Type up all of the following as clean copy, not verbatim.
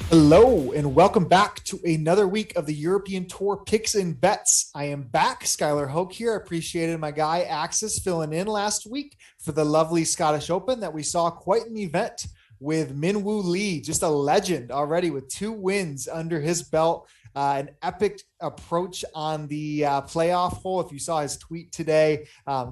Hello and welcome back to another week of the European Tour Picks and Bets. I am back, Skylar Hoke here. I appreciated my guy Axis filling in last week for the lovely Scottish Open that we saw quite an event with Min Woo Lee, just a legend already with 2 wins under his belt. An epic approach on the playoff hole. If you saw his tweet today,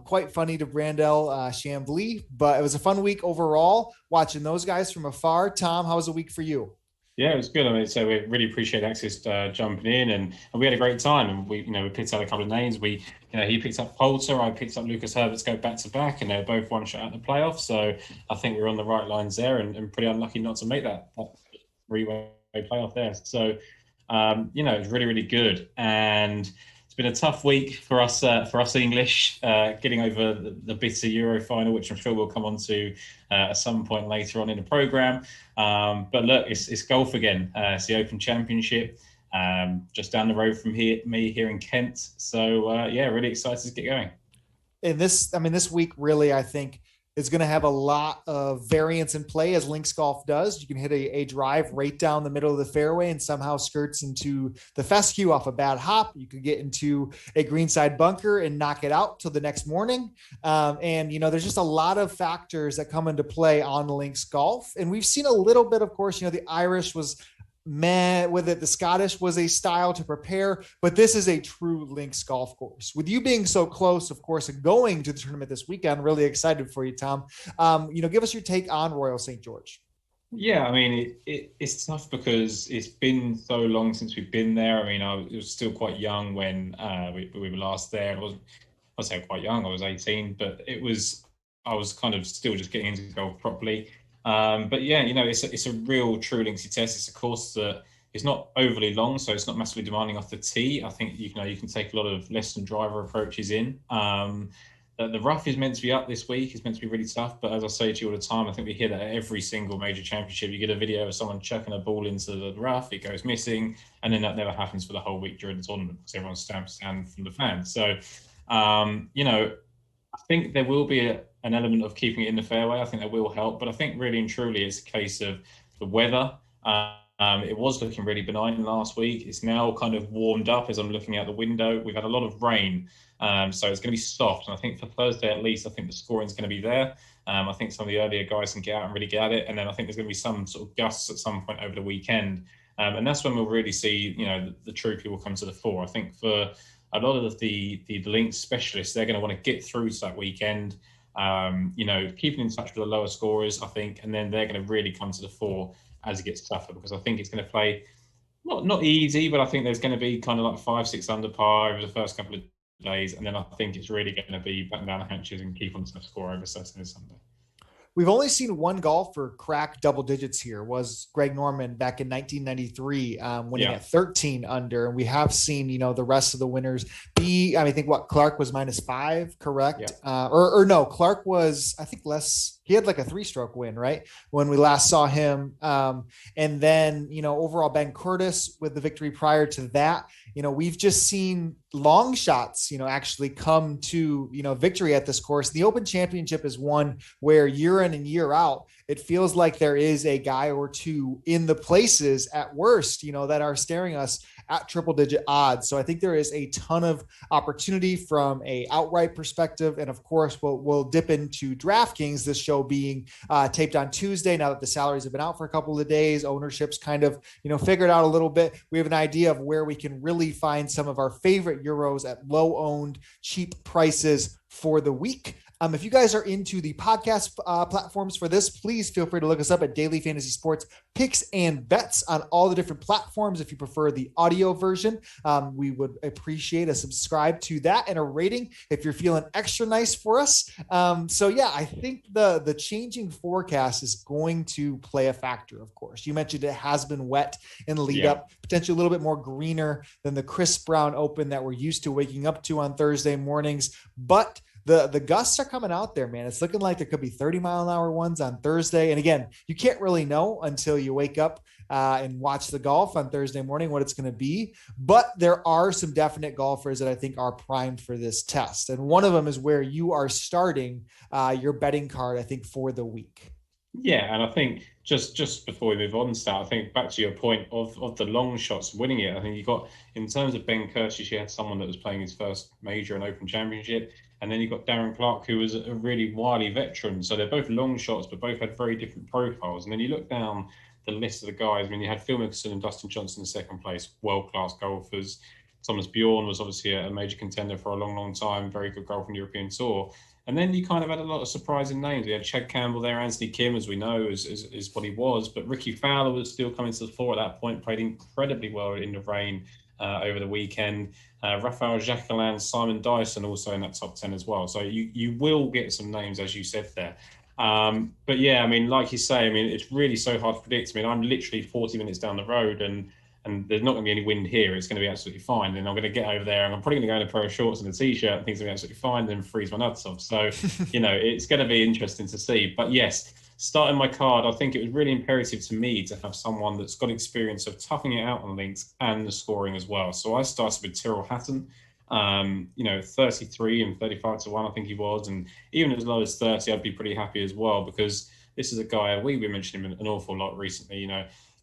quite funny to Brandel Chambly, but it was a fun week overall watching those guys from afar. Tom, how was the week for you? Yeah, it was good. I mean, so we really appreciate Axis jumping in, and we had a great time. And we picked out a couple of names. He picked up Poulter, I picked up Lucas Herbert to go back to back, and they're both one shot at the playoffs. So I think we were on the right lines there, and pretty unlucky not to make that three-way playoff there. So it's really, really good. And it's been a tough week for us English, getting over the bitter Euro final, which I'm sure we'll come on to at some point later on in the programme. But look, it's golf again. It's the Open Championship, just down the road from me here in Kent. So really excited to get going. And this week really, I think, is going to have a lot of variance in play, as links golf does. You can hit a drive right down the middle of the fairway and somehow skirts into the fescue off a bad hop. You could get into a greenside bunker and knock it out till the next morning. There's just a lot of factors that come into play on links golf. And we've seen a little bit, of course, the Irish was with it. The Scottish was a style to prepare, but this is a true links golf course. With you being so close, of course, and going to the tournament this weekend, really excited for you, Tom. Give us your take on Royal St. George. Yeah, I mean, it's tough because it's been so long since we've been there. I mean, I was still quite young when we were last there. I say quite young, I was 18, but I was kind of still just getting into golf properly. It's a real true linksy test. It's a course that is not overly long, so it's not massively demanding off the tee. I think you can take a lot of lesson driver approaches in. The rough is meant to be up this week. It's meant to be really tough, but as I say to you all the time, I think we hear that at every single major championship. You get a video of someone chucking a ball into the rough, it goes missing, and then that never happens for the whole week during the tournament because everyone's stand from the fans. So, I think there will be an element of keeping it in the fairway. I think that will help. But I think really and truly it's a case of the weather. It was looking really benign last week. It's now kind of warmed up as I'm looking out the window. We've had a lot of rain, so it's going to be soft. And I think for Thursday at least, I think the scoring's going to be there. I think some of the earlier guys can get out and really get at it. And then I think there's going to be some sort of gusts at some point over the weekend. And that's when we'll really see, the true people come to the fore. I think for a lot of the links specialists, they're going to want to get through to that weekend, keeping in touch with the lower scorers, I think, and then they're going to really come to the fore as it gets tougher, because I think it's going to play not easy, but I think there's going to be kind of like 5-6 under par over the first couple of days, and then I think it's really going to be batten down the hatches and keep on the tough score over Saturday and Sunday. We've only seen one golfer crack double digits here, was Greg Norman back in 1993, winning at 13 under. And we have seen, the rest of the winners be, I think Clark was -5, correct? Yeah. No, Clark was, I think less. He had like a 3-stroke win, right? When we last saw him. And then, overall Ben Curtis with the victory prior to that. We've just seen long shots, actually come to, victory at this course. The Open Championship is one where year in and year out, it feels like there is a guy or two in the places at worst, that are staring us at triple digit odds. So I think there is a ton of opportunity from a outright perspective. And of course, we'll dip into DraftKings, this show being taped on Tuesday. Now that the salaries have been out for a couple of days, ownership's kind of, figured out a little bit. We have an idea of where we can really find some of our favorite Euros at low owned, cheap prices for the week. If you guys are into the podcast platforms for this, please feel free to look us up at Daily Fantasy Sports Picks and Bets on all the different platforms. If you prefer the audio version, we would appreciate a subscribe to that and a rating if you're feeling extra nice for us. I think the changing forecast is going to play a factor, of course. You mentioned it has been wet in the lead up, potentially a little bit more greener than the Chris Brown Open that we're used to waking up to on Thursday mornings. But the gusts are coming out there, man. It's looking like there could be 30-mile-an-hour ones on Thursday. And again, you can't really know until you wake up and watch the golf on Thursday morning what it's going to be. But there are some definite golfers that I think are primed for this test. And one of them is where you are starting your betting card, I think, for the week. Yeah, and I think just before we move on, Stat, I think back to your point of the long shots winning it. I think you got in terms of Ben Curtis, you had someone that was playing his first major and Open Championship, and then you got Darren Clarke, who was a really wily veteran. So they're both long shots, but both had very different profiles. And then you look down the list of the guys. I mean, you had Phil Mickelson and Dustin Johnson in second place, world class golfers. Thomas Bjorn was obviously a major contender for a long, long time, very good golf on the European Tour. And then you kind of had a lot of surprising names. We had Chad Campbell there, Anthony Kim, as we know, is what he was. But Ricky Fowler was still coming to the fore at that point, played incredibly well in the rain over the weekend. Rafael Jacqueline, Simon Dyson also in that top 10 as well. So you will get some names, as you said there. But yeah, I mean, like you say, I mean, it's really so hard to predict. I mean, I'm literally 40 minutes down the road and there's not going to be any wind here. It's going to be absolutely fine. And I'm going to get over there and I'm probably going to go in a pair of shorts and a t-shirt and things are going to be absolutely fine, then freeze my nuts off. So, it's going to be interesting to see. But yes, starting my card, I think it was really imperative to me to have someone that's got experience of toughing it out on links and the scoring as well. So I started with Tyrrell Hatton, 33 and 35 to 1, I think he was. And even as low as 30, I'd be pretty happy as well, because this is a guy, we've been mentioning him an awful lot recently,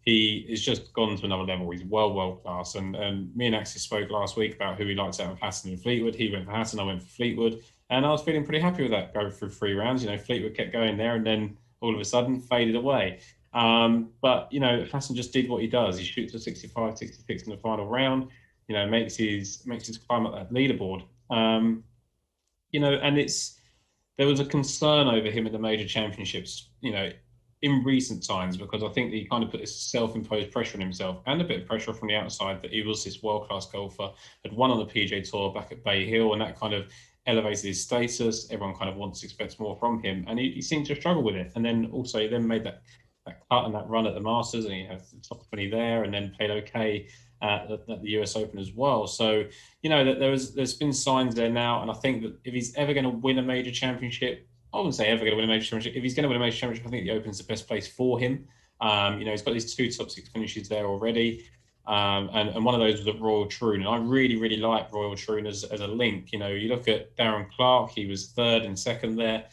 he has just gone to another level. He's world class. And me and Axie spoke last week about who he likes out of Hatton and Fleetwood. He went for Hatton, I went for Fleetwood. And I was feeling pretty happy with that, go through 3 rounds. Fleetwood kept going there and then all of a sudden faded away. But Hatton just did what he does. He shoots a 65, 66 in the final round, makes his climb up that leaderboard. And there was a concern over him in the major championships, in recent times, because I think that he kind of put this self-imposed pressure on himself and a bit of pressure from the outside that he was this world-class golfer, had won on the PGA Tour back at Bay Hill, and that kind of elevated his status. Everyone kind of wants to expect more from him, and he seemed to struggle with it. And then also he then made that cut and that run at the Masters, and he had the top 20 there, and then played okay at the US Open as well. So, that there's been signs there now, and I think that if he's ever going to win a major championship, I wouldn't say ever going to win a major championship. If he's going to win a major championship, I think the Open's the best place for him. He's got these 2 top 6 finishes there already. And one of those was at Royal Troon. And I really, really like Royal Troon as a link. You look at Darren Clarke, he was 3rd and 2nd there.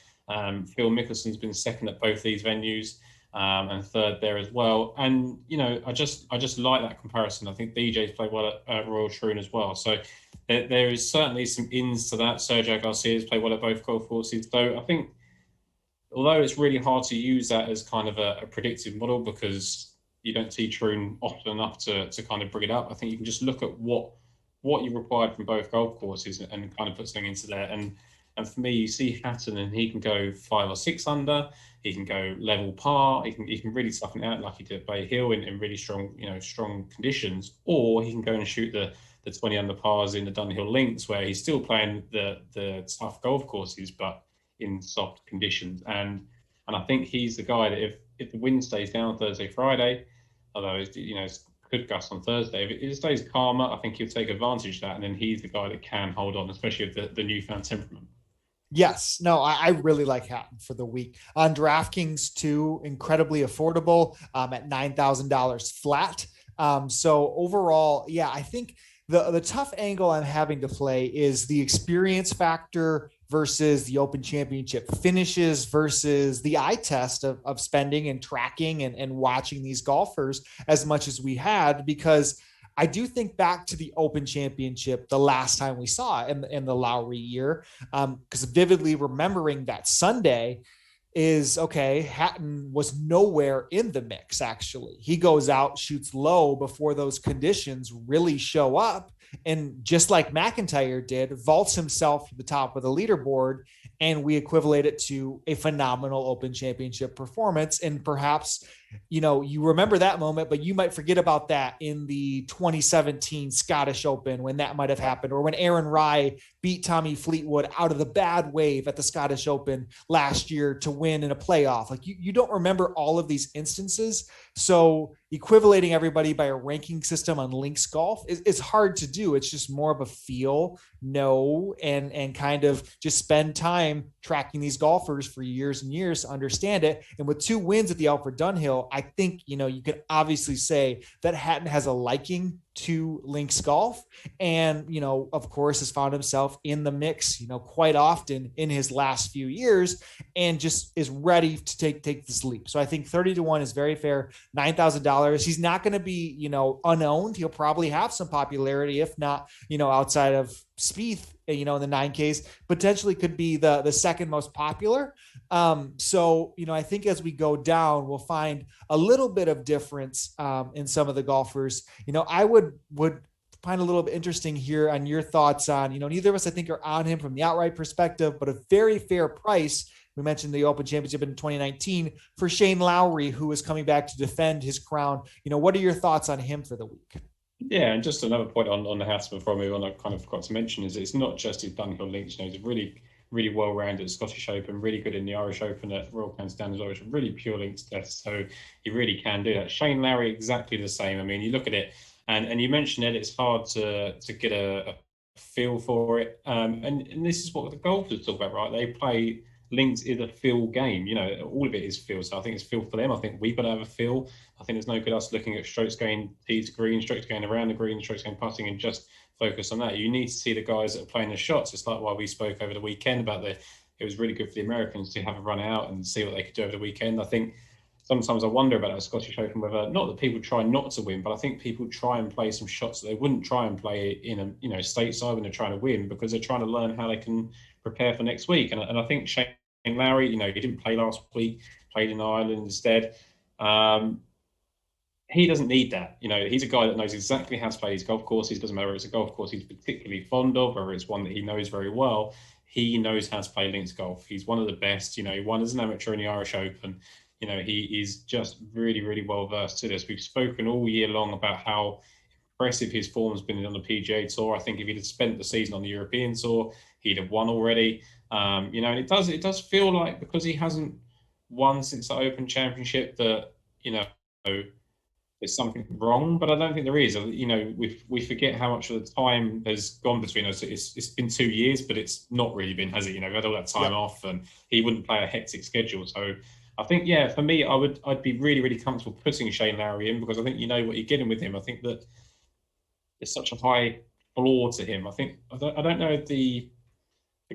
Phil Mickelson's been 2nd at both these venues, and 3rd there as well. And, I just like that comparison. I think DJ's played well at Royal Troon as well. So there is certainly some ins to that. Sergio Garcia's played well at both golf courses. So I think, although it's really hard to use that as kind of a predictive model because you don't see Troon often enough to kind of bring it up, I think you can just look at what you required from both golf courses and kind of put something into there. And for me, you see Hatton and he can go 5 or 6 under. He can go level par. He can really toughen it out like he did at Bay Hill in really strong conditions. Or he can go and shoot the 20 under pars in the Dunhill Links, where he's still playing the tough golf courses, but in soft conditions. And I think he's the guy that if the wind stays down Thursday, Friday, although it could gust on Thursday, if it stays calmer, I think he'll take advantage of that. And then he's the guy that can hold on, especially with the newfound temperament. Yes. No, I really like Hatton for the week. On DraftKings too, incredibly affordable at $9,000 flat. So overall, yeah, I think the tough angle I'm having to play is the experience factor versus the Open Championship finishes versus the eye test of spending and tracking and watching these golfers as much as we had, because I do think back to the Open Championship, the last time we saw it in the Lowry year, because vividly remembering that Sunday is, okay, Hatton was nowhere in the mix, actually. He goes out, shoots low before those conditions really show up, and just like McIntyre did, vaults himself to the top of the leaderboard, and we equivalent it to a phenomenal Open Championship performance. And perhaps, you remember that moment, but you might forget about that in the 2017 Scottish Open when that might have happened, or when Aaron Rai beat Tommy Fleetwood out of the bad wave at the Scottish Open last year to win in a playoff. Like you don't remember all of these instances. So equivalating everybody by a ranking system on links golf is hard to do. It's just more of a feel, know, and kind of just spend time tracking these golfers for years and years to understand it. And with 2 wins at the Alfred Dunhill, I think, you can obviously say that Hatton has a liking to links golf, and of course has found himself in the mix quite often in his last few years, and just is ready to take this leap. So I think 30-1 is very fair. $9,000. He's not going to be unowned. He'll probably have some popularity, if not outside of Spieth, in the 9Ks, potentially could be the second most popular. So I think as we go down, we'll find a little bit of difference in some of the golfers. I would find a little bit interesting here on your thoughts on, neither of us, I think, are on him from the outright perspective, but a very fair price. We mentioned the Open Championship in 2019 for Shane Lowry, who is coming back to defend his crown. What are your thoughts on him for the week? Yeah, and just another point on the Hatter before I move on, I kind of forgot to mention, is it's not just his Dunhill links. He's really, really well-rounded at Scottish Open, really good in the Irish Open at Royal Canterbury as well, which are really pure links test. So he really can do that. Shane Lowry, exactly the same. I mean, you look at it, and you mentioned it, it's hard to get a feel for it. And this is what the golfers talk about, right? They play links is a feel game. All of it is feel. So I think it's feel for them. I think we've got to have a feel. I think there's no good us looking at strokes going tee to green, strokes going around the green, strokes going putting, and just focus on that. You need to see the guys that are playing the shots. It's like why we spoke over the weekend about it was really good for the Americans to have a run out and see what they could do over the weekend. I think sometimes I wonder about the Scottish Open, whether not that people try not to win, but I think people try and play some shots that they wouldn't try and play in a stateside when they're trying to win, because they're trying to learn how they can prepare for next week. And I think Shane Lowry, he didn't play last week, played in Ireland instead. He doesn't need that. He's a guy that knows exactly how to play his golf courses. Doesn't matter if it's a golf course he's particularly fond of, or it's one that he knows very well. He knows how to play links golf. He's one of the best. He won as an amateur in the Irish Open. He is just really, really well versed to this. We've spoken all year long about how impressive his form has been on the PGA Tour. I think if he'd have spent the season on the European Tour, he'd have won already. And it does feel like, because he hasn't won since the Open Championship, that there's something wrong, but I don't think there is. We forget how much of the time has gone between us. It's been 2 years, but it's not really been, has it? We had all that time off, and he wouldn't play a hectic schedule. So I think, for me, I'd be really, really comfortable putting Shane Lowry in, because I think what you're getting with him. I think that there's such a high floor to him. I don't know if the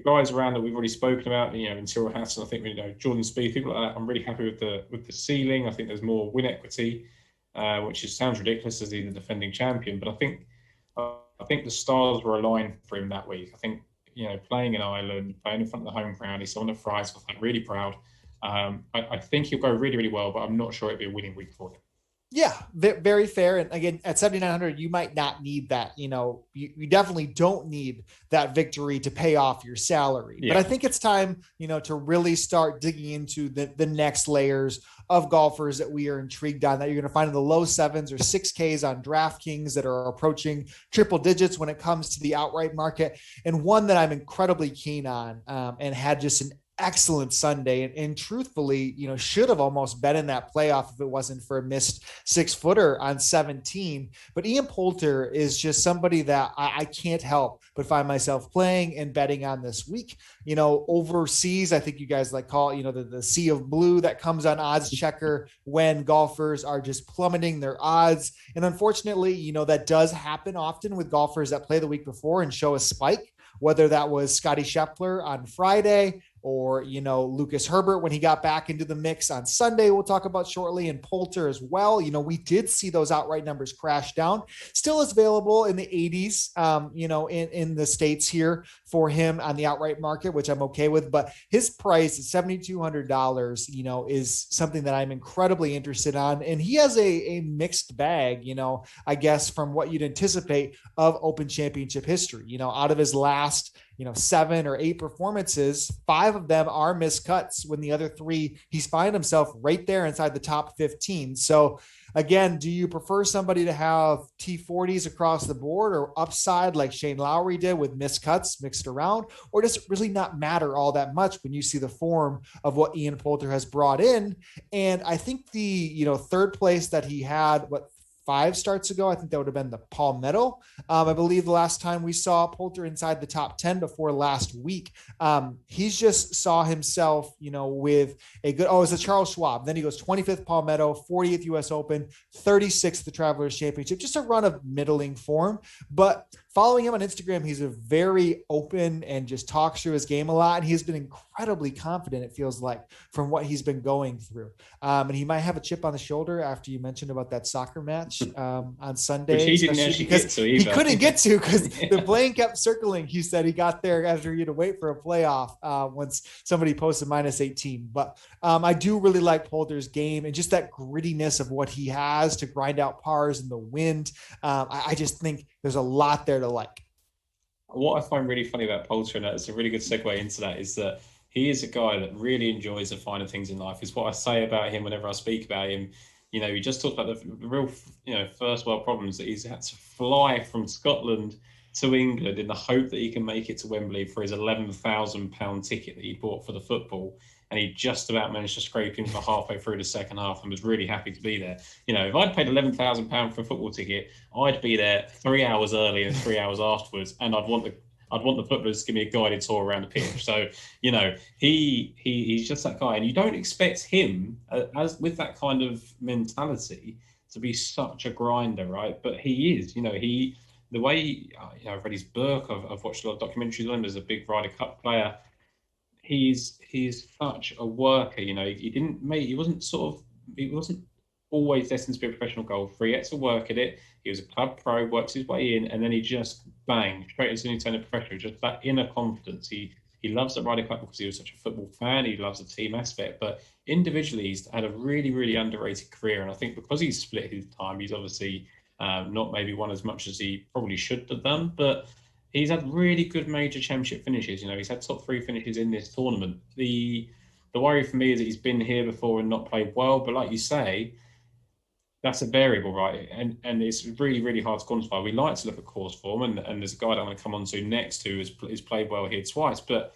guys around that we've already spoken about, in Cyril Hatton, I think Jordan Spieth, people like that. I'm really happy with the ceiling. I think there's more win equity, which sounds ridiculous as he's the defending champion, but I think the stars were aligned for him that week. I think playing in Ireland, playing in front of the home crowd, he's on the fries. I think really proud. I think he'll go really, really well, but I'm not sure it'll be a winning week for him. Yeah, very fair. And again, at 7,900, you might not need that. You definitely don't need that victory to pay off your salary. Yeah. But I think it's time, to really start digging into the next layers of golfers that we are intrigued on, that you're going to find in the low 7s or 6Ks on DraftKings, that are approaching triple digits when it comes to the outright market. And one that I'm incredibly keen on, and had just an excellent Sunday, and truthfully, should have almost been in that playoff if it wasn't for a missed 6-footer on 17. But Ian Poulter is just somebody that I can't help but find myself playing and betting on this week. Overseas, I think you guys call it, the sea of blue that comes on Odds Checker when golfers are just plummeting their odds. And unfortunately, that does happen often with golfers that play the week before and show a spike, whether that was Scottie Scheffler on Friday, or, Lucas Herbert when he got back into the mix on Sunday, we'll talk about shortly, and Poulter as well. We did see those outright numbers crash down. Still is available in the 80s, in the States here for him on the outright market, which I'm okay with. But his price is $7,200, is something that I'm incredibly interested on. And he has a mixed bag, I guess, from what you'd anticipate of Open Championship history. Out of his last 7 or 8 performances, 5 of them are miscuts, when the other 3, he's found himself right there inside the top 15. So again, do you prefer somebody to have T40s across the board, or upside like Shane Lowry did with miscuts mixed around? Or does it really not matter all that much when you see the form of what Ian Poulter has brought in? And I think the, third place that he had, 5 starts ago. I think that would have been the Palmetto. I believe the last time we saw Poulter inside the top 10 before last week. He's just saw himself, with a good, it's a Charles Schwab. Then he goes 25th Palmetto, 40th US Open, 36th the Travelers Championship, just a run of middling form. But following him on Instagram, he's a very open and just talks through his game a lot. And he's been incredibly confident, it feels like, from what he's been going through. And he might have a chip on the shoulder after you mentioned about that soccer match on Sunday. Which he didn't actually get to either. He couldn't get to because the plane kept circling. He said he got there after he had to wait for a playoff once somebody posted -18. But I do really like Poulter's game and just that grittiness of what he has to grind out pars in the wind. I just think there's a lot there to like. What I find really funny about Poulter, and it's a really good segue into that, is that he is a guy that really enjoys the finer things in life. Is what I say about him whenever I speak about him. He just talks about the real, first world problems that he's had to fly from Scotland to England in the hope that he can make it to Wembley for his £11,000 ticket that he bought for the football. And he just about managed to scrape in for halfway through the second half and was really happy to be there. If I'd paid £11,000 for a football ticket, I'd be there 3 hours early and 3 hours afterwards, and I'd want the footballers to give me a guided tour around the pitch. So, he's just that guy. And you don't expect him, as with that kind of mentality, to be such a grinder, right? But he is. The way, I've read his book, I've watched a lot of documentaries on him as a big Ryder Cup player. He's such a worker. He wasn't always destined to be a professional golfer. He had to work at it. He was a club pro, works his way in, and then he just bang straight as soon as he turned a professional. Just that inner confidence. He loves the Ryder Cup because he was such a football fan. He loves the team aspect, but individually, he's had a really, really underrated career. And I think because he's split his time, he's obviously not maybe won as much as he probably should have done, but he's had really good major championship finishes. He's had top 3 finishes in this tournament. The worry for me is that he's been here before and not played well, but like you say, that's a variable, right? And it's really, really hard to quantify. We like to look at course form, and there's a guy that I'm going to come on to next who has played well here twice, but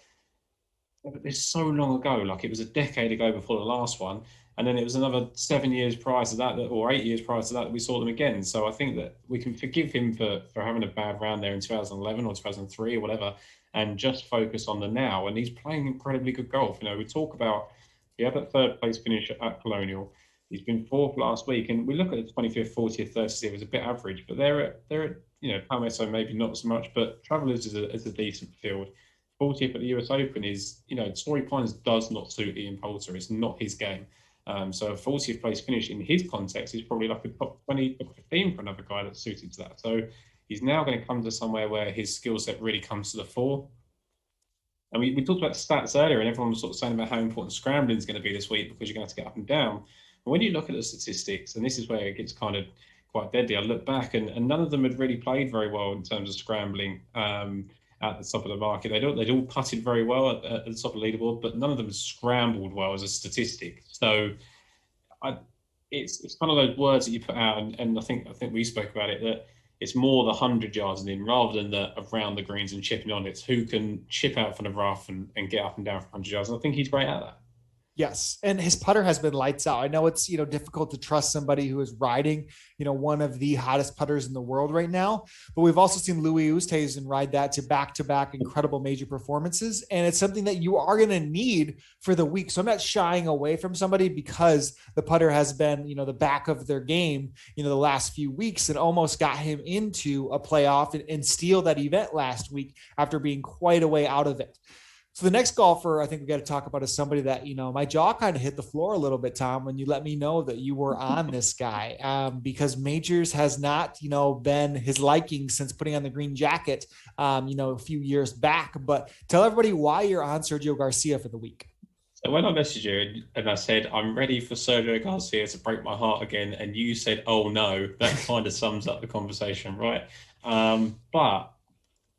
it's so long ago. Like, it was a decade ago before the last one, and then it was another 7 years prior to that, or 8 years prior to that we saw them again. So I think that we can forgive him for having a bad round there in 2011 or 2003 or whatever, and just focus on the now. And he's playing incredibly good golf. We talk about, he had that 3rd place finish at Colonial. He's been 4th last week, and we look at the 25th, 40th, 30th. It was a bit average, but they're at Palmetto maybe not so much, but Travelers is a decent field. 40th at the US Open is, Torrey Pines does not suit Ian Poulter. It's not his game. So a 40th place finish in his context is probably like a top 20, top 15 for another guy that's suited to that. So he's now going to come to somewhere where his skill set really comes to the fore. And we talked about stats earlier, and everyone was sort of saying about how important scrambling is going to be this week because you're going to have to get up and down. But when you look at the statistics, and this is where it gets kind of quite deadly, I look back and none of them had really played very well in terms of scrambling at the top of the market. They'd all putted very well at the top of the leaderboard, but none of them scrambled well as a statistic. So it's kind of those words that you put out, and I think we spoke about it, that it's more the 100 yards and in rather than the around the greens and chipping on. It's who can chip out from the rough and get up and down for 100 yards. And I think he's great at that. Yes. And his putter has been lights out. I know it's, difficult to trust somebody who is riding, one of the hottest putters in the world right now, but we've also seen Louis Oosthuizen ride that to back-to-back incredible major performances. And it's something that you are going to need for the week. So I'm not shying away from somebody because the putter has been, the back of their game, the last few weeks, and almost got him into a playoff and steal that event last week after being quite a way out of it. So the next golfer I think we got to talk about is somebody that, my jaw kind of hit the floor a little bit, Tom, when you let me know that you were on this guy, because Majors has not, been his liking since putting on the green jacket, a few years back. But tell everybody why you're on Sergio Garcia for the week. So when I messaged you and I said, I'm ready for Sergio Garcia to break my heart again, and you said, oh no, that kind of sums up the conversation, right? But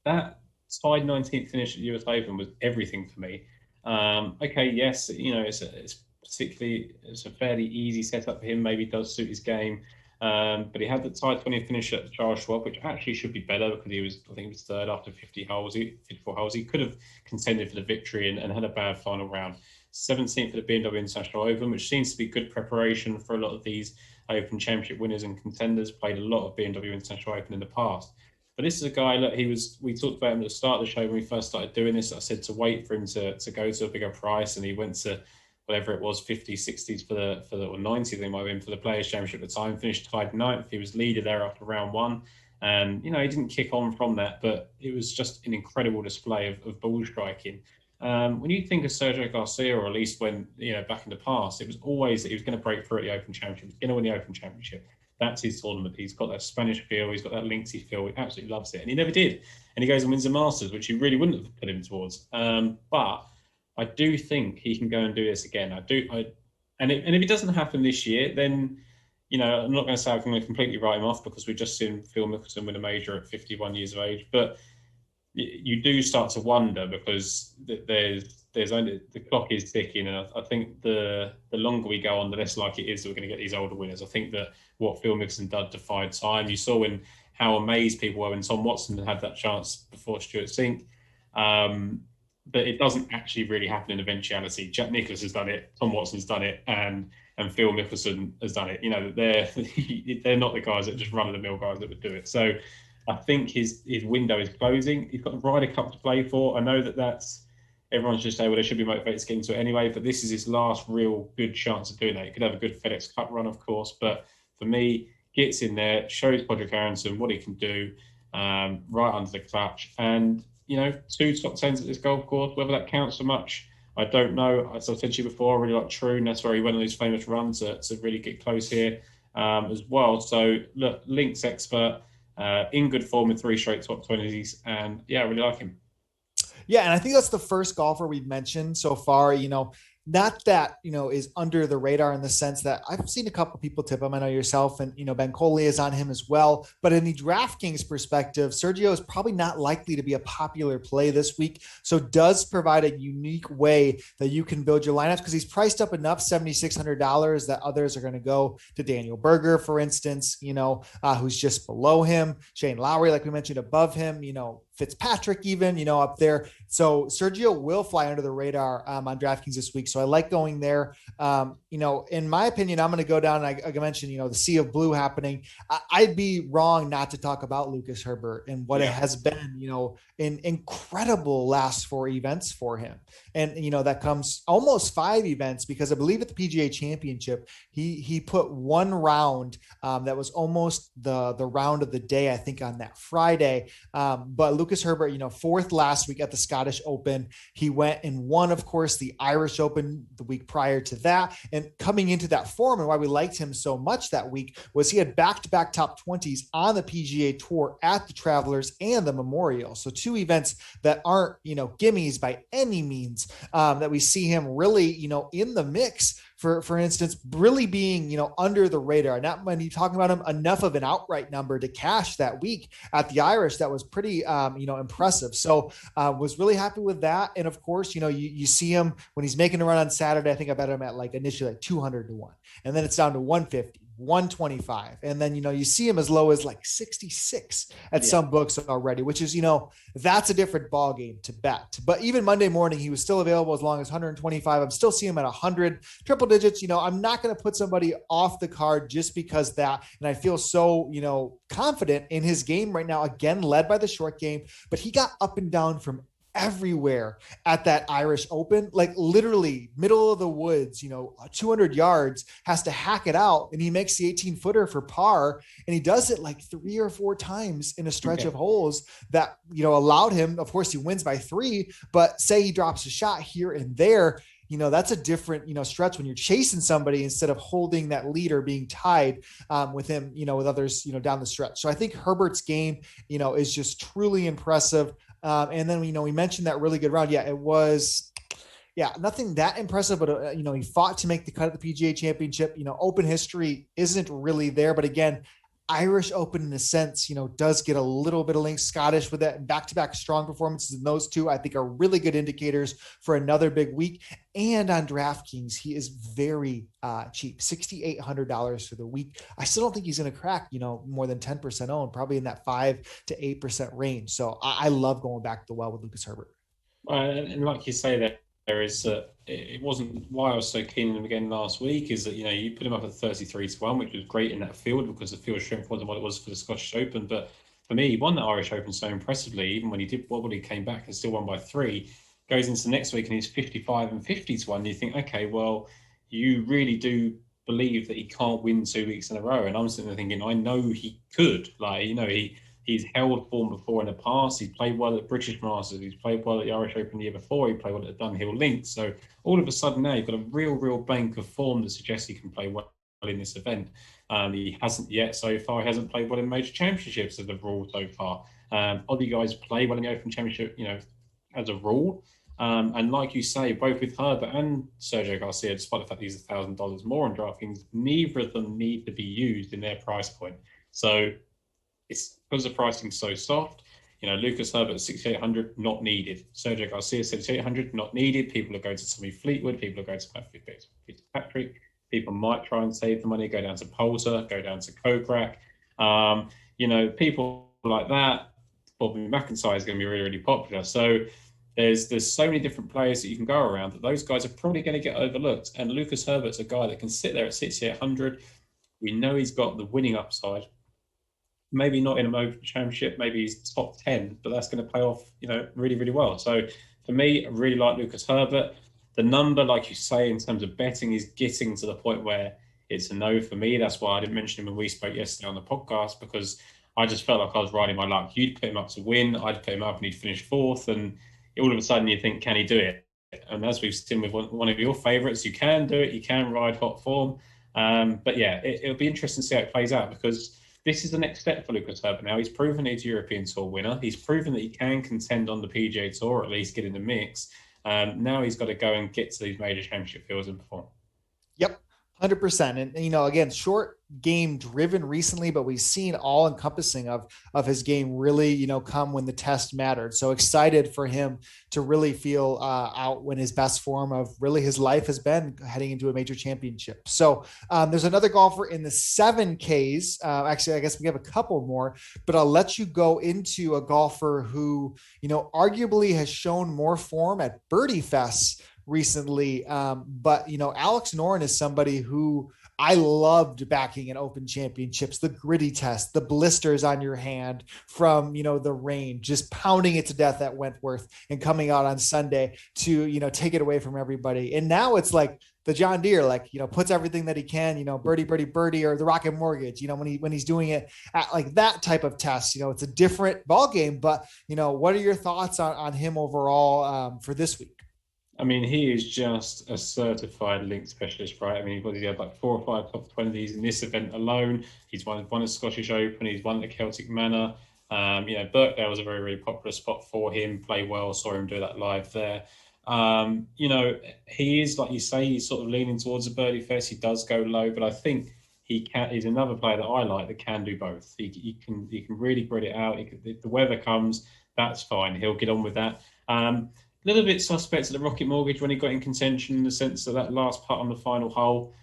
that tied 19th finish at US Open was everything for me. Okay, yes, it's a fairly easy setup for him. Maybe does suit his game, but he had the tied 20th finish at Charles Schwab, which actually should be better because I think he was 3rd after 54 holes. He could have contended for the victory and had a bad final round. 17th for the BMW International Open, which seems to be good preparation for a lot of these Open Championship winners and contenders, played a lot of BMW International Open in the past. But this is a guy, look, we talked about him at the start of the show when we first started doing this. I said to wait for him to go to a bigger price, and he went to whatever it was, 50, 60s or 90s, they might have been for the Players' Championship at the time, finished tied ninth. He was leader there after round one. And, he didn't kick on from that, but it was just an incredible display of ball striking. When you think of Sergio Garcia, or at least when, back in the past, it was always that he was going to break through at the Open Championship. He was going to win the Open Championship. That's his tournament. He's got that Spanish feel. He's got that Linksy feel. He absolutely loves it. And he never did. And he goes and wins the Masters, which he really wouldn't have put him towards. But I do think he can go and do this again. And if it doesn't happen this year, then, I'm not going to say I'm going to completely write him off, because we've just seen Phil Mickelson win a major at 51 years of age. But you do start to wonder, because there's only, the clock is ticking, and I think the longer we go on, the less like it is that we're going to get these older winners. I think that what Phil Mickelson did defied time. You saw how amazed people were when Tom Watson had that chance before Stuart Sink. But it doesn't actually really happen in eventuality. Jack Nicklaus has done it, Tom Watson's done it, and Phil Mickelson has done it. They're not the guys that just run-of-the-mill guys that would do it. So I think his window is closing. He's got the Ryder Cup to play for. I know that's everyone's just saying, well, they should be motivated to get into it anyway, but this is his last real good chance of doing that. He could have a good FedEx Cup run, of course, but for me, gets in there, shows Padraig Harrington what he can do, right under the clutch, and 2 top tens at this golf course. Whether that counts so much, I don't know. As I've said to you before, I really like Troon. That's where he went on his famous run to really get close here as well. So look, Links expert, in good form with 3 straight top 20s, and yeah, I really like him. Yeah, and I think that's the first golfer we've mentioned so far, not that, is under the radar, in the sense that I've seen a couple people tip him. I know yourself and, Ben Coley is on him as well. But in the DraftKings perspective, Sergio is probably not likely to be a popular play this week. So does provide a unique way that you can build your lineups, because he's priced up enough, $7,600, that others are going to go to Daniel Berger, for instance, who's just below him, Shane Lowry, like we mentioned, above him, Fitzpatrick even, up there. So Sergio will fly under the radar on DraftKings this week. So I like going there. In my opinion, I'm going to go down, like I mentioned, the sea of blue happening. I'd be wrong not to talk about Lucas Herbert and what it has been, in incredible last 4 events for him. And, that comes almost 5 events, because I believe at the PGA Championship, he put 1 round that was almost the round of the day, I think, on that Friday. But Lucas Herbert, 4th last week at the Scottish Open. He went and won, of course, the Irish Open the week prior to that. And coming into that form, and why we liked him so much that week, was he had back-to-back top 20s on the PGA Tour at the Travelers and the Memorial. So 2 events that aren't, gimmies by any means, that we see him really, in the mix. For instance, really being, under the radar. Not when you're talking about him, enough of an outright number to cash that week at the Irish. That was pretty, impressive. So was really happy with that. And of course, you see him when he's making a run on Saturday. I think I bet him at initially 200 to 1. And then it's down to 150. 125. And then, you see him as low as 66 at some books already, which is, that's a different ball game to bet. But even Monday morning, he was still available as long as 125. I'm still seeing him at 100 triple digits. I'm not going to put somebody off the card just because that, and I feel so, confident in his game right now, again, led by the short game, but he got up and down from everywhere at that Irish Open, literally middle of the woods, 200 yards, has to hack it out, and he makes the 18-footer for par, and he does it 3 or 4 times in a stretch of holes that, allowed him, of course, he wins by 3, but say he drops a shot here and there, that's a different, stretch when you're chasing somebody instead of holding that lead or being tied with him, with others, down the stretch. So I think Herbert's game, is just truly impressive. And then, we mentioned that really good round. Yeah, it was, nothing that impressive, but, he fought to make the cut at the PGA Championship. Open history isn't really there. But again, Irish Open, in a sense, does get a little bit of Links. Scottish with that, back-to-back strong performances in those 2, I think, are really good indicators for another big week. And on DraftKings, he is very cheap, $6,800 for the week. I still don't think he's going to crack, more than 10% owned, probably in that 5 to 8% range. So I love going back to the well with Lucas Herbert. And like you say, that is that it wasn't why I was so keen on him again last week is that you put him up at 33-1, which was great in that field because the field strength wasn't what it was for the Scottish Open. But for me, he won the Irish Open so impressively, even when he did wobble, he came back and still won by three. Goes into the next week and he's 55 and 50-1. You think, okay, well, you really do believe that he can't win 2 weeks in a row. And I'm sitting there thinking, I know he could. Like, he's held form before in the past. He's played well at British Masters. He's played well at the Irish Open the year before. He played well at the Dunhill Links. So all of a sudden now you've got a real bank of form that suggests he can play well in this event. He hasn't yet so far. He hasn't played well in major championships as a rule so far. Aussie guys play well in the Open Championship, as a rule. And like you say, both with Herbert and Sergio Garcia, despite the fact he's $1,000 more on DraftKings, neither of them need to be used in their price point. So it's because the pricing's so soft. Lucas Herbert at 6,800, not needed. Sergio Garcia 7,800, not needed. People are going to Tommy Fleetwood. People are going to Matthew Fitzpatrick. People might try and save the money, go down to Poulter, go down to Kokrak. People like that. Bobby McIntyre is going to be really popular. So there's so many different players that you can go around that those guys are probably going to get overlooked. And Lucas Herbert's a guy that can sit there at 6,800. We know he's got the winning upside. Maybe not in a Open Championship, maybe he's top 10, but that's going to pay off, really well. So for me, I really like Lucas Herbert. The number, like you say, in terms of betting is getting to the point where it's a no for me. That's why I didn't mention him when we spoke yesterday on the podcast, because I just felt like I was riding my luck. You'd put him up to win, I'd put him up and he'd finish fourth, and all of a sudden you think, can he do it? And as we've seen with one of your favourites, you can do it, you can ride hot form. But yeah, it'll be interesting to see how it plays out, because this is the next step for Lucas Herbert now. He's proven he's a European Tour winner. He's proven that he can contend on the PGA Tour, or at least get in the mix. Now he's got to go and get to these major championship fields and perform. Yep. 100%. And, again, short game driven recently, but we've seen all encompassing of his game really, come when the test mattered. So excited for him to really feel out when his best form of really his life has been heading into a major championship. So there's another golfer in the 7Ks. Actually, I guess we have a couple more, but I'll let you go into a golfer who, arguably has shown more form at Birdie Fest recently. But Alex Noren is somebody who I loved backing in Open Championships, the gritty test, the blisters on your hand from, the rain, just pounding it to death at Wentworth and coming out on Sunday to, take it away from everybody. And now it's like the John Deere, puts everything that he can, birdie, birdie, birdie, or the Rocket Mortgage, when he's doing it at like that type of test, it's a different ball game, but what are your thoughts on him overall for this week? I mean, he is just a certified link specialist, right? I mean, he had like 4 or 5 top 20s in this event alone. He's won a Scottish Open. He's won the Celtic Manor. Birkdale was a very popular spot for him. Play well. Saw him do that live there. He is, like you say, he's sort of leaning towards a birdie fest. He does go low, but I think he's another player that I like that can do both. He can really grit it out. If the weather comes, that's fine. He'll get on with that. Little bit suspect at the Rocket Mortgage when he got in contention, in the sense that last putt on the final hole,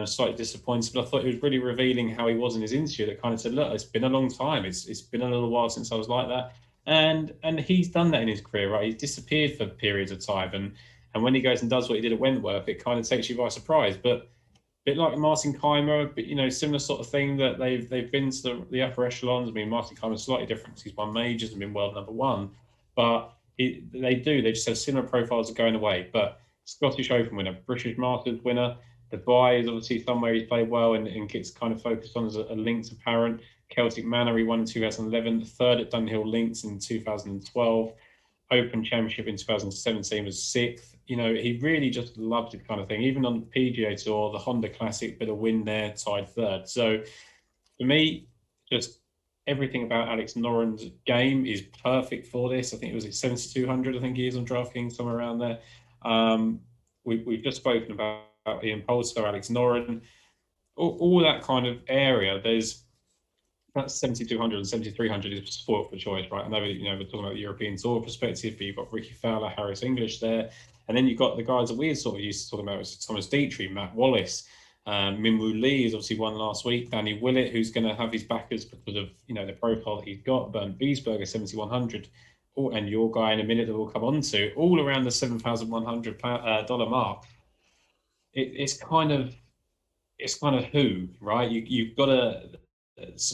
slightly disappointed. But I thought it was really revealing how he was in his interview. That kind of said, "Look, it's been a long time. It's been a little while since I was like that." And he's done that in his career, right? He's disappeared for periods of time, and when he goes and does what he did at Wentworth, it kind of takes you by surprise. But a bit like Martin Keimer, but similar sort of thing, that they've been to the upper echelons. I mean, Martin Keimer's slightly different because he's won majors and been world number one, but they just have similar profiles of going away. But Scottish Open winner, British Masters winner, Dubai is obviously somewhere he's played well and gets kind of focused on as a links apparent. Celtic Manor, he won in 2011, third at Dunhill Links in 2012, Open Championship in 2017 was sixth. He really just loves it kind of thing. Even on the PGA Tour, the Honda Classic, bit of win there, tied third. So for me, just everything about Alex Noren's game is perfect for this. I think it was at 7,200. I think he is on DraftKings, somewhere around there. We've just spoken about Ian Poulter, Alex Noren, all that kind of area. That's 7,200 and 7,300 is sport for choice, right? I know, we're talking about the European Tour perspective, but you've got Ricky Fowler, Harris English there. And then you've got the guys that we're sort of used to talking about, Thomas Dietrich, Matt Wallace. Minwoo Lee has obviously won last week. Danny Willett, who's going to have his backers because of the profile that he's got. Bernd Wiesberger, 7,100. and your guy in a minute that we'll come on to, all around the $7,100 mark. It's kind of who, right? You've got to.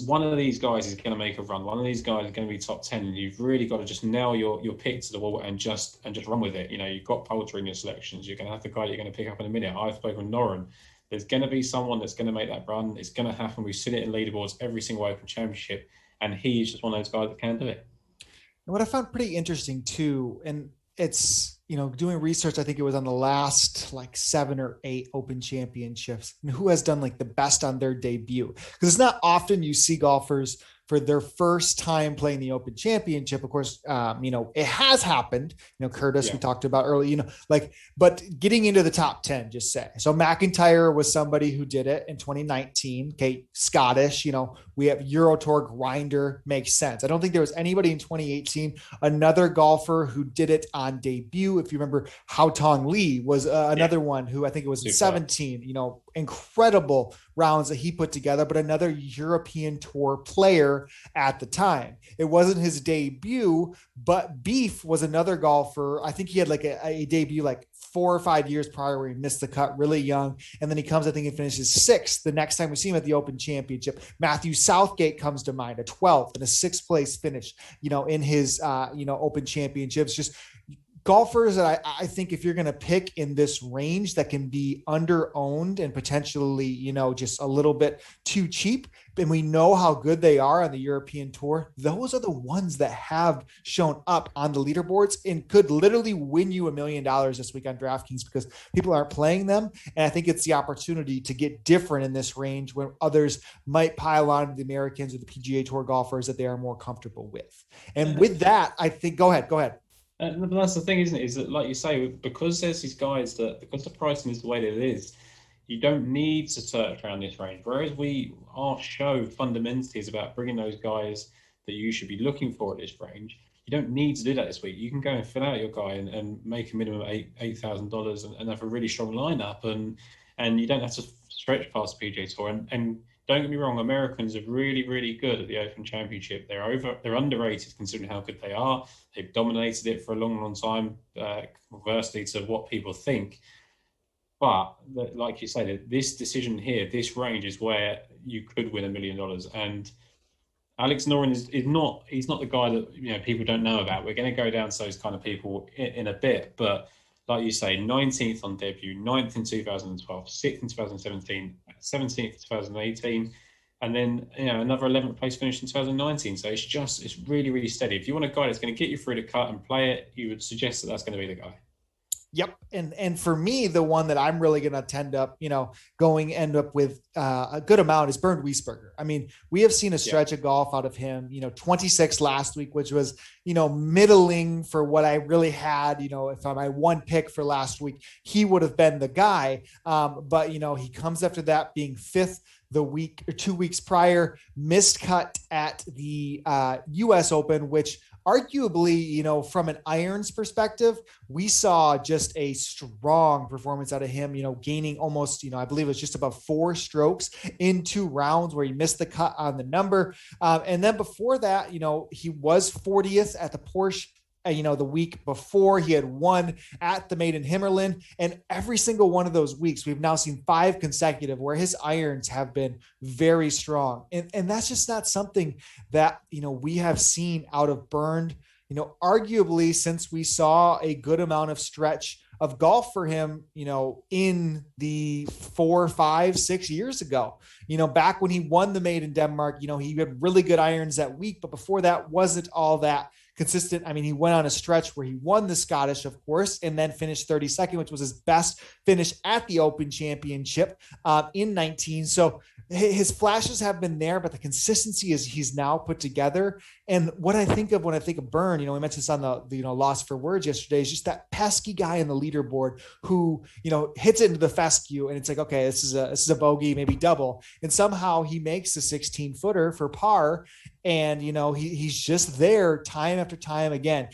One of these guys is going to make a run. One of these guys is going to be top 10, and you've really got to just nail your pick to the wall and just run with it. You've got Poulter in your selections. You're going to have the guy that you're going to pick up in a minute. I've spoken with Noren. There's going to be someone that's going to make that run. It's going to happen. We've seen it in leaderboards every single Open Championship, and he's just one of those guys that can do it. And what I found pretty interesting too, and it's, doing research, I think it was on the last like 7 or 8 Open Championships, and who has done like the best on their debut. Because it's not often you see golfers for their first time playing the Open Championship. Of course, it has happened. Curtis, we talked about earlier, but getting into the top 10, just say. So McIntyre was somebody who did it in 2019. Okay, Scottish, we have Euro Tour grinder, makes sense. I don't think there was anybody in 2018, another golfer who did it on debut. If you remember, Hao Tong Lee was another one who I think it was in 17, incredible rounds that he put together, but another European Tour player at the time. It wasn't his debut, but Beef was another golfer. I think he had like a debut like 4 or 5 years prior where he missed the cut really young. And then he comes, I think, and finishes 6th the next time we see him at the Open Championship. Matthew Southgate comes to mind, a 12th and a 6th place finish, in his, Open Championships. Just golfers that I think if you're going to pick in this range that can be under-owned and potentially, just a little bit too cheap, and we know how good they are on the European Tour, those are the ones that have shown up on the leaderboards and could literally win you $1 million this week on DraftKings because people aren't playing them. And I think it's the opportunity to get different in this range when others might pile on to the Americans or the PGA Tour golfers that they are more comfortable with. And with that, I think, go ahead. But that's the thing, isn't it? Is that, like you say, because there's these guys because the pricing is the way that it is, you don't need to search around this range. Whereas our show fundamentally is about bringing those guys that you should be looking for at this range. You don't need to do that this week. You can go and fill out your guy and make a minimum of $8,000 and have a really strong lineup, and you don't have to stretch past the PGA Tour. And don't get me wrong, Americans are really, really good at the Open Championship. They're underrated considering how good they are. They've dominated it for a long, long time, conversely to what people think. But like you say, this decision here, this range is where you could win $1 million. And Alex Noren he's not the guy that people don't know about. We're going to go down to those kind of people in a bit, but like you say, 19th on debut, 9th in 2012, 6th in 2017, 17th in 2018, and then another 11th place finish in 2019. So it's really, really steady. If you want a guy that's going to get you through the cut and play it, you would suggest that that's going to be the guy. Yep. And for me, the one that I'm really going to end up with a good amount is Bernd Wiesberger. I mean, we have seen a stretch of golf out of him, 26 last week, which was, middling for what I really had, if I'm my one pick for last week, he would have been the guy. But, he comes after that being 5th the week or 2 weeks prior, missed cut at the US Open, which arguably, from an irons perspective, we saw just a strong performance out of him, gaining almost, I believe it was just above 4 strokes in 2 rounds where he missed the cut on the number. And then before that, he was 40th at the Porsche, the week before. He had won at the Maiden Himmerland, and every single one of those weeks, we've now seen 5 consecutive where his irons have been very strong. And that's just not something that, we have seen out of Bernd, arguably since we saw a good amount of stretch of golf for him, in the 4, 5, 6 years ago, back when he won the Maiden Denmark, he had really good irons that week, but before that wasn't all that consistent. I mean, he went on a stretch where he won the Scottish, of course, and then finished 32nd, which was his best finish at the Open Championship in 19. So his flashes have been there, but the consistency is he's now put together. And what I think of when I think of Bernd, we mentioned this on the Lost for Words yesterday, is just that pesky guy in the leaderboard who, hits it into the fescue, and it's like, okay, this is a bogey, maybe double. And somehow he makes a 16-footer for par. And, he's just there time after time again.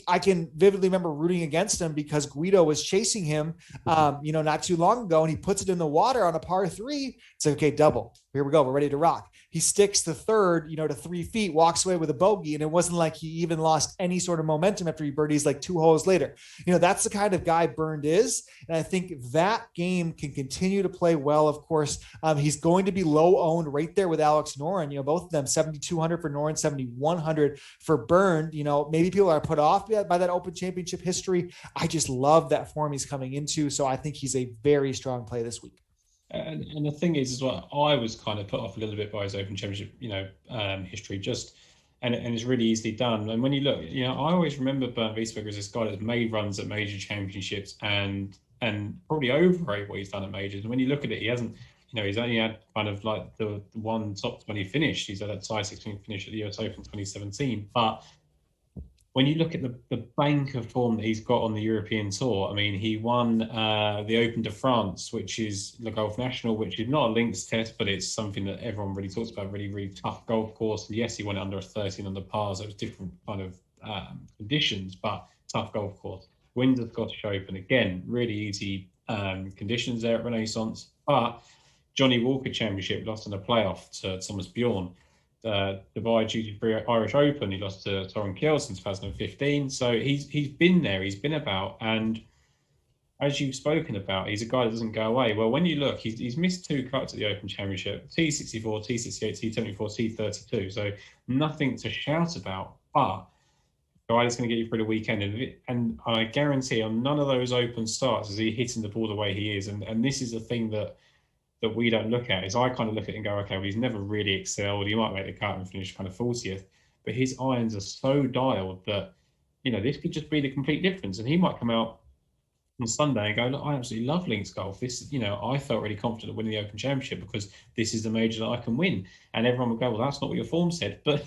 I can vividly remember rooting against him because Guido was chasing him, not too long ago, and he puts it in the water on a par 3. It's like, okay, double. Here we go. We're ready to rock. he sticks the third, to 3 feet, walks away with a bogey. And it wasn't like he even lost any sort of momentum after he birdies like 2 holes later. That's the kind of guy Bernd is. And I think that game can continue to play well. Of course, he's going to be low owned right there with Alex Noren. Both of them 7,200 for Noren, 7,100 for Bernd. Maybe people are put off by that Open Championship history. I just love that form he's coming into. So I think he's a very strong play this week. And the thing is, as well, I was kind of put off a little bit by his Open Championship, history. And it's really easily done. And when you look, I always remember Bernd Wiesberger as this guy that's made runs at major championships and probably overrate what he's done at majors. And when you look at it, he hasn't. He's only had kind of like the one top 20 finish. He's had that side 16 finish at the US Open 2017, but when you look at the bank of form that he's got on the European Tour, I mean, he won the Open de France, which is the Golf National, which is not a links test, but it's something that everyone really talks about, really, really tough golf course. And yes, he won it under a 13 under par, so it was different kind of conditions, but tough golf course. Wins the Scottish Open, again, really easy conditions there at Renaissance. But Johnny Walker Championship, lost in a playoff to Thomas Bjorn. Dubai Duty Free Irish Open, he lost to Torren Kjell in 2015. So he's been there, he's been about, and as you've spoken about, he's a guy that doesn't go away. Well, when you look, he's missed 2 cuts at the Open Championship: T64, T68, T74, T32. So nothing to shout about, but a guy that's going to get you through the weekend. And I guarantee on none of those Open starts is he hitting the ball the way he is. And this is the thing that we don't look at, is I kind of look at it and go, okay, well, he's never really excelled. He might make the cut and finish kind of 40th, but his irons are so dialed that, this could just be the complete difference. And he might come out on Sunday and go, look, I absolutely love links golf. This, I felt really confident winning the Open Championship because this is the major that I can win. And everyone would go, well, that's not what your form said. But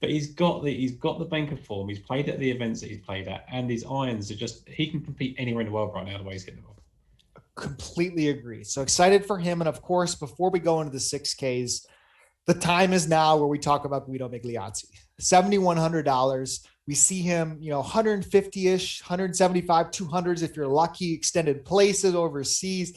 he's got the bank of form. He's played at the events that he's played at, and his irons are just, he can compete anywhere in the world right now the way he's getting involved. Completely agree. So excited for him. And of course, before we go into the 6Ks, the time is now where we talk about Guido Migliozzi. $7,100. We see him, 150-ish, 175, 200s if you're lucky, extended places overseas.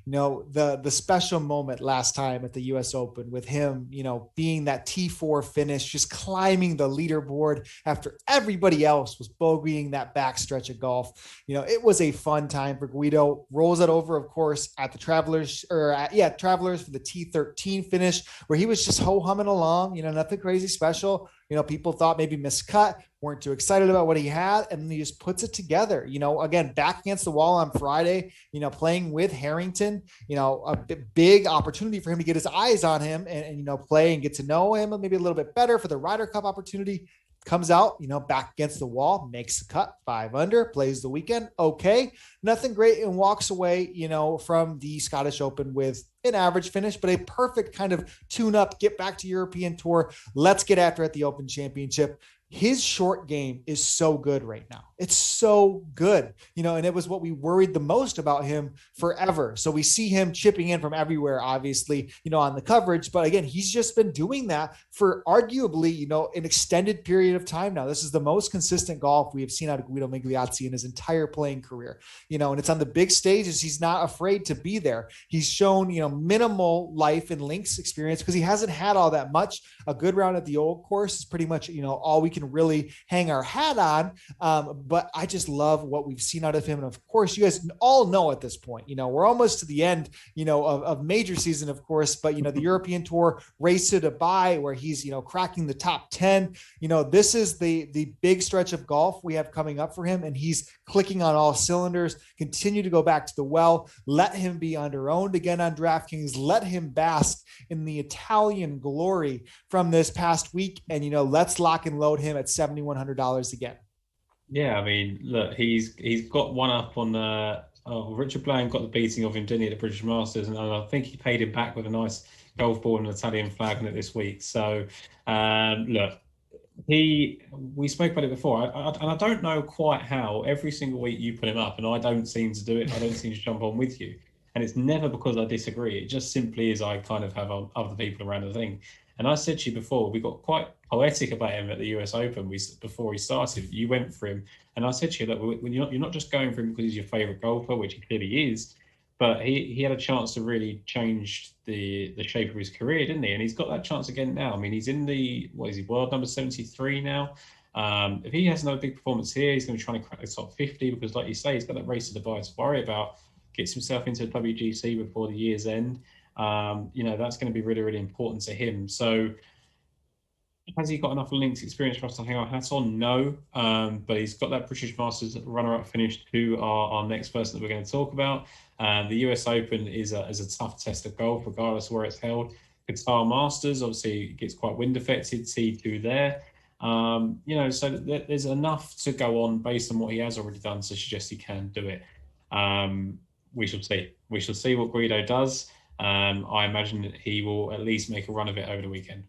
The special moment last time at the US Open with him, being that T4 finish, just climbing the leaderboard after everybody else was bogeying that backstretch of golf. It was a fun time for Guido. Rolls it over, of course, at the Travelers for the T13 finish, where he was just ho-humming along, nothing crazy special. People thought maybe miscut, weren't too excited about what he had, and then he just puts it together. Again, back against the wall on Friday, playing with Harrington, a big opportunity for him to get his eyes on him and play and get to know him maybe a little bit better for the Ryder Cup opportunity. Comes out, back against the wall, makes the cut, 5 under, plays the weekend. Okay, nothing great, and walks away, from the Scottish Open with an average finish, but a perfect kind of tune up, get back to European Tour. Let's get after it at the Open Championship. His short game is so good right now. It's so good, and it was what we worried the most about him forever. So we see him chipping in from everywhere, obviously, on the coverage. But again, he's just been doing that for arguably, an extended period of time now. This is the most consistent golf we have seen out of Guido Migliozzi in his entire playing career, and it's on the big stages. He's not afraid to be there. He's shown, minimal life and links experience because he hasn't had all that much. A good round at the old course is pretty much, all we can really hang our hat on. But I just love what we've seen out of him. And of course, you guys all know at this point, we're almost to the end, of major season, of course, but, the European Tour race to Dubai where he's, cracking the top 10, this is the big stretch of golf we have coming up for him. And he's clicking on all cylinders. Continue to go back to the well, let him be under-owned again on DraftKings, let him bask in the Italian glory from this past week. And, let's lock and load him at $7,100 again. Yeah, I mean, look, he's got one up on Richard Bland got the beating of him, didn't he, at the British Masters, and I think he paid him back with a nice golf ball and an Italian flag on it this week. So, look, we spoke about it before, and I don't know quite how. Every single week you put him up, and I don't seem to do it. I don't seem to jump on with you, and it's never because I disagree. It just simply is I kind of have other people around the thing. And I said to you before, we got quite poetic about him at the US Open before he started. You went for him. And I said to you that you're not just going for him because he's your favourite golfer, which he clearly is, but he had a chance to really change the shape of his career, didn't he? And he's got that chance again now. I mean, he's in the what is he, world number 73 now. If he has another big performance here, he's going to be trying to crack the top 50 because, like you say, he's got that race to Dubai to worry about. Gets himself into WGC before the year's end. That's going to be really, really important to him. So has he got enough links experience for us to hang our hats on? No. But he's got that British Masters runner-up finish to our next person that we're going to talk about. The US Open is a tough test of golf, regardless of where it's held. Qatar Masters, obviously, gets quite wind affected, T2 there. So there's enough to go on based on what he has already done to suggest he can do it. We shall see. We shall see what Guido does. I imagine that he will at least make a run of it over the weekend.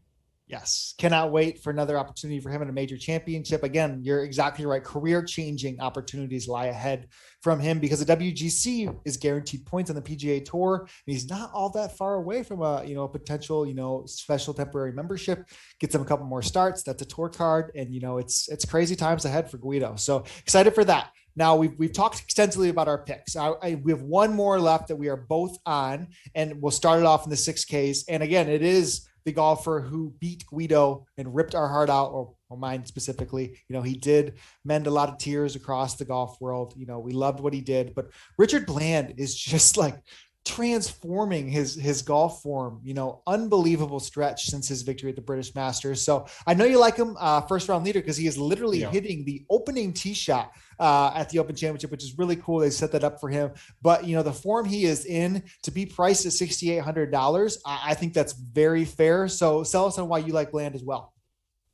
Yes, cannot wait for another opportunity for him in a major championship. Again, you're exactly right. Career-changing opportunities lie ahead from him because the WGC is guaranteed points on the PGA Tour. And he's not all that far away from a potential special temporary membership. Gets him a couple more starts. That's a tour card, and it's crazy times ahead for Guido. So excited for that. Now, we've talked extensively about our picks. We have one more left that we are both on, and we'll start it off in the 6Ks. And again, it is the golfer who beat Guido and ripped our heart out, or mine specifically. He did mend a lot of tears across the golf world. We loved what he did, but Richard Bland is just like transforming his golf form. Unbelievable stretch since his victory at the British Masters. So I know you like him, first round leader, because he is literally hitting the opening tee shot at the Open Championship, which is really cool. They set that up for him. But the form he is in, to be priced at $6,800, I think that's very fair. So sell us on why you like Bland as well.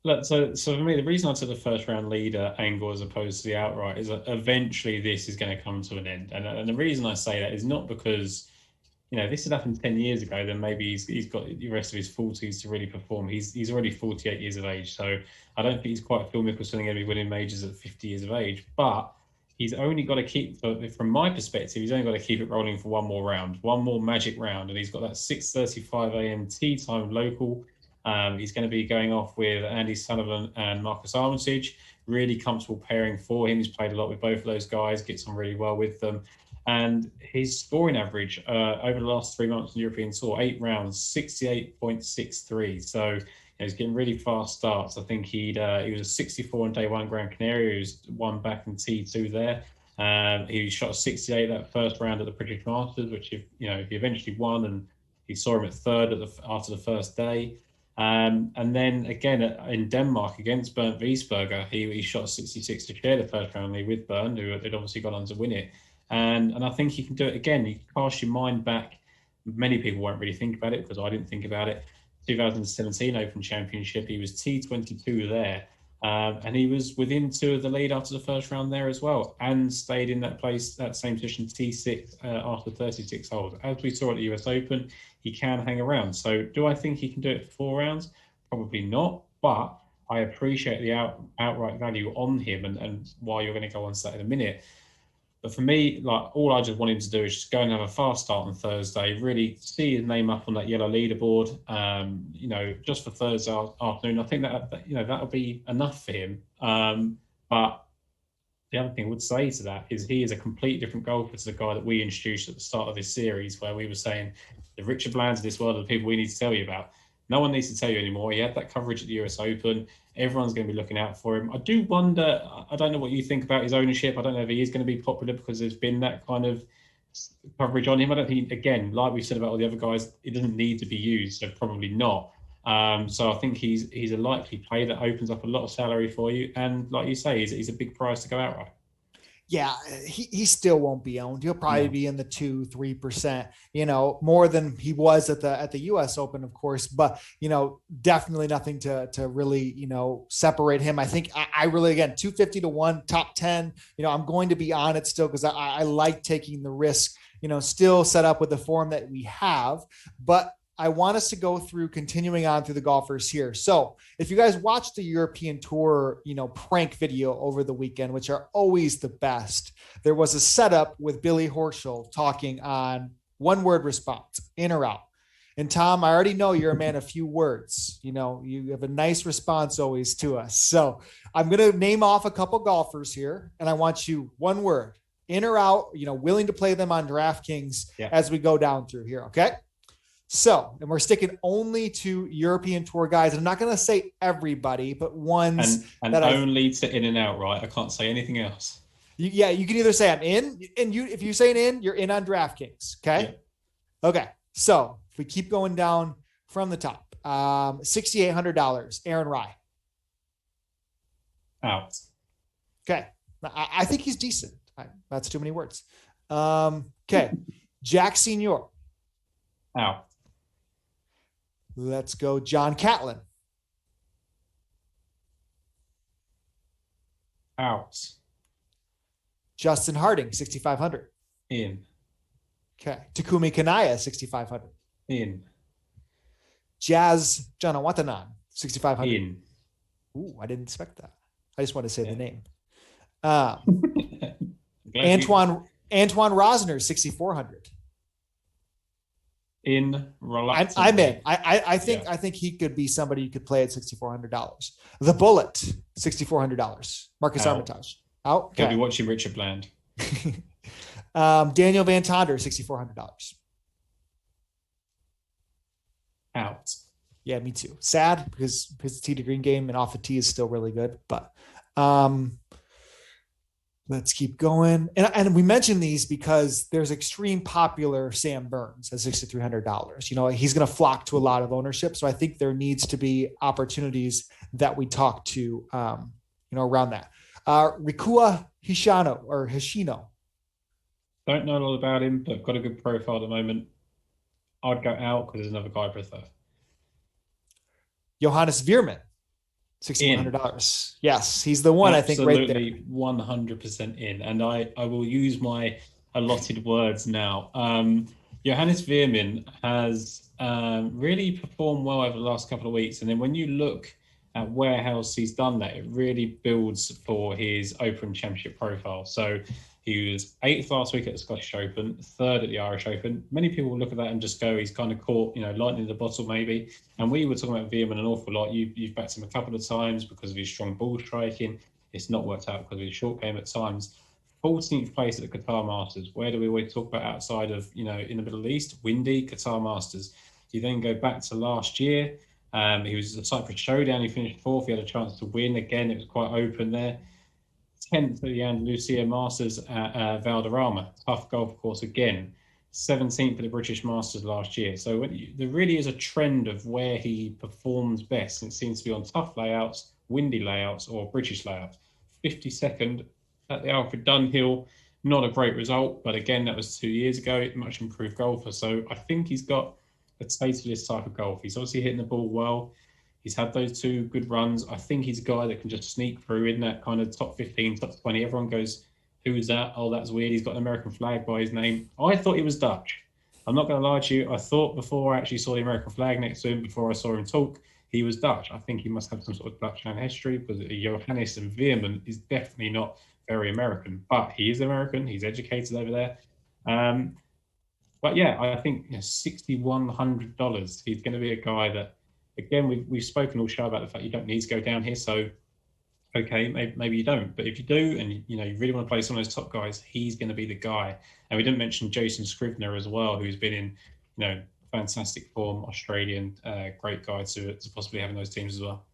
Look, so for me, the reason I took the first round leader angle as opposed to the outright is that eventually this is going to come to an end. And the reason I say that is not because this had happened 10 years ago, then maybe he's got the rest of his 40s to really perform. He's already 48 years of age, so I don't think he's quite Phil Mickelson going to be winning majors at 50 years of age. But he's only got to keep, from my perspective, he's only got to keep it rolling for one more round, one more magic round, and he's got that 6:35 a.m. tee time local. He's going to be going off with Andy Sullivan and Marcus Armitage. Really comfortable pairing for him. He's played a lot with both of those guys, gets on really well with them. And his scoring average over the last 3 months in the European Tour, 8 rounds, 68.63. So he's getting really fast starts. I think he was a 64 on day one Gran Canaria. He was one back in T2 there. He shot a 68 that first round at the British Masters, which he eventually won, and he saw him at third after the first day. And then again in Denmark against Bernd Wiesberger, he shot 66 to share the first round lead with Bernd, who had obviously gone on to win it. And I think he can do it again. You cast your mind back. Many people won't really think about it because I didn't think about it. 2017 Open Championship, he was T22 there. And he was within 2 of the lead after the first round there as well, and stayed in that same position, T6 after 36 holes. As we saw at the US Open, he can hang around. So do I think he can do it for 4 rounds? Probably not, but I appreciate the outright value on him and why you're going to go on to that in a minute. But for me, all I just want him to do is just go and have a fast start on Thursday, really see his name up on that yellow leaderboard, just for Thursday afternoon. I think that'll be enough for him. But the other thing I would say to that is he is a completely different golfer to the guy that we introduced at the start of this series, where we were saying the Richard Blands of this world are the people we need to tell you about. No one needs to tell you anymore. He had that coverage at the US Open. Everyone's going to be looking out for him. I do wonder, I don't know what you think about his ownership. I don't know if he is going to be popular because there's been that kind of coverage on him. I don't think, again, like we said about all the other guys, it doesn't need to be used, so probably not. So I think he's a likely play that opens up a lot of salary for you. And like you say, he's a big price to go outright. Yeah, he still won't be owned. He'll probably be in the 2-3%, more than he was at the US Open, of course, but definitely nothing to really, separate him. I think I really, again, 250 to 1, top 10, I'm going to be on it still because I like taking the risk, still set up with the form that we have, but I want us to go through continuing on through the golfers here. So if you guys watch the European Tour, prank video over the weekend, which are always the best, there was a setup with Billy Horschel talking on one-word response, in or out. And Tom, I already know you're a man of few words. You have a nice response always to us. So I'm going to name off a couple golfers here, and I want you one word, in or out, willing to play them on DraftKings as we go down through here. Okay. So, and we're sticking only to European Tour guys. And I'm not going to say everybody, but ones and that only to in and out, right? I can't say anything else. You can either say I'm in, and if you say an in, you're in on DraftKings. Okay. Yeah. Okay. So if we keep going down from the top, $6,800, Aaron Rye. Out. Okay. I think he's decent. That's too many words. Okay. Jack Senior. Out. Let's go John Catlin. Out. Justin Harding, 6,500. In. Okay. Takumi Kanaya, 6,500. In. Jazz Janawatanan, 6,500. In. Ooh, I didn't expect that. I just want to say the name. Antoine Rosner, 6,400. In. I'm in. I think he could be somebody you could play at $6,400. The Bullet, $6,400. Marcus Armitage. Out. Okay. Gonna be watching Richard Bland. Daniel Van Tonder, $6,400. Out. Yeah, me too. Sad because his tee to green game and off the tee is still really good. But let's keep going. And we mentioned these because there's extreme popular Sam Burns at $6,300. He's going to flock to a lot of ownership. So I think there needs to be opportunities that we talk to, around that. Rikua Hishino. Don't know a lot about him, but got a good profile at the moment. I'd go out because there's another guy I prefer. Johannes Veerman, $6,100. Yes, he's the one. Absolutely, I think right there. 100% in. And I will use my allotted words now. Johannes Veerman has really performed well over the last couple of weeks. And then when you look at where else he's done that, it really builds for his Open Championship profile. So he was 8th last week at the Scottish Open, 3rd at the Irish Open. Many people will look at that and just go, he's kind of caught, lightning in the bottle maybe. And we were talking about Veerman an awful lot. You've backed him a couple of times because of his strong ball striking. It's not worked out because of his short game at times. 14th place at the Qatar Masters. Where do we always talk about outside of, in the Middle East? Windy, Qatar Masters. You then go back to last year. He was at the Cyprus Showdown. He finished 4th. He had a chance to win. Again, it was quite open there. 10th at the Andalusia Masters at Valderrama. Tough golf course again. 17th at the British Masters last year. So there really is a trend of where he performs best. It seems to be on tough layouts, windy layouts, or British layouts. 52nd at the Alfred Dunhill. Not a great result, but again, that was 2 years ago. Much improved golfer. So I think he's got a taste for this type of golf. He's obviously hitting the ball well. He's had those 2 good runs. I think he's a guy that can just sneak through in that kind of top 15, top 20. Everyone goes, who is that? Oh, that's weird. He's got an American flag by his name. I thought he was Dutch. I'm not going to lie to you. I thought before I actually saw the American flag next to him, before I saw him talk, he was Dutch. I think he must have some sort of Dutch ancestry because Johannes and Veerman is definitely not very American, but he is American. He's educated over there. But yeah, I think $6,100. He's going to be a guy that, again, we've spoken all show about the fact you don't need to go down here. So, okay, maybe you don't. But if you do, and you really want to play some of those top guys, he's going to be the guy. And we didn't mention Jason Scrivener as well, who's been in fantastic form, Australian, great guy to possibly have in those teams as well.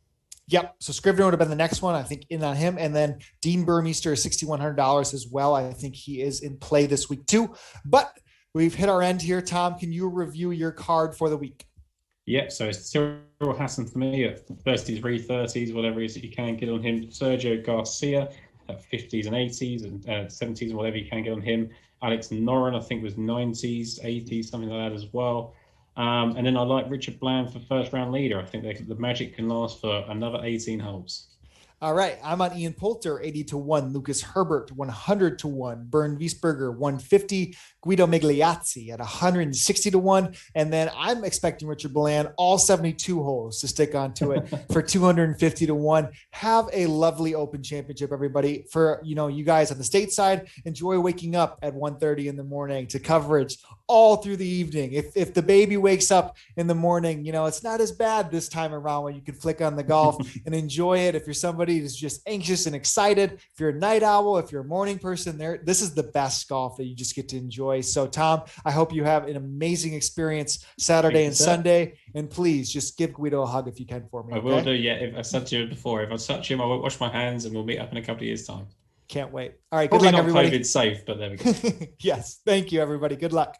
Yep. So Scrivener would have been the next one, I think, in on him. And then Dean Burmeister is $6,100 as well. I think he is in play this week too. But we've hit our end here. Tom, can you review your card for the week? Yep. So it's Cyril Hassan for me at 33, 30s, whatever it is that you can get on him. Sergio Garcia at 50s and 80s and 70s and whatever you can get on him. Alex Noren, I think, was 90s, 80s, something like that as well. And then I like Richard Bland for first round leader. I think the magic can last for another 18 holes. All right. I'm on Ian Poulter, 80-1. Lucas Herbert, 100-1. Bernd Wiesberger, 150. Guido Migliazzi at 160-1. And then I'm expecting Richard Bland, all 72 holes to stick onto it for 250-1. Have a lovely Open Championship, everybody. For, you guys on the stateside, enjoy waking up at 1:30 in the morning to coverage all through the evening. If the baby wakes up in the morning, it's not as bad this time around when you can flick on the golf and enjoy it. If you're somebody everybody is just anxious and excited. If you're a night owl, if you're a morning person, this is the best golf that you just get to enjoy. So Tom, I hope you have an amazing experience Saturday and Sunday. And please just give Guido a hug if you can for me. I will do. Yeah. If I said to you before, if I touch him, I won't wash my hands, and we'll meet up in a couple of years' time. Can't wait. All right. Probably good luck, not everybody. COVID safe, but there we go. Yes. Thank you, everybody. Good luck.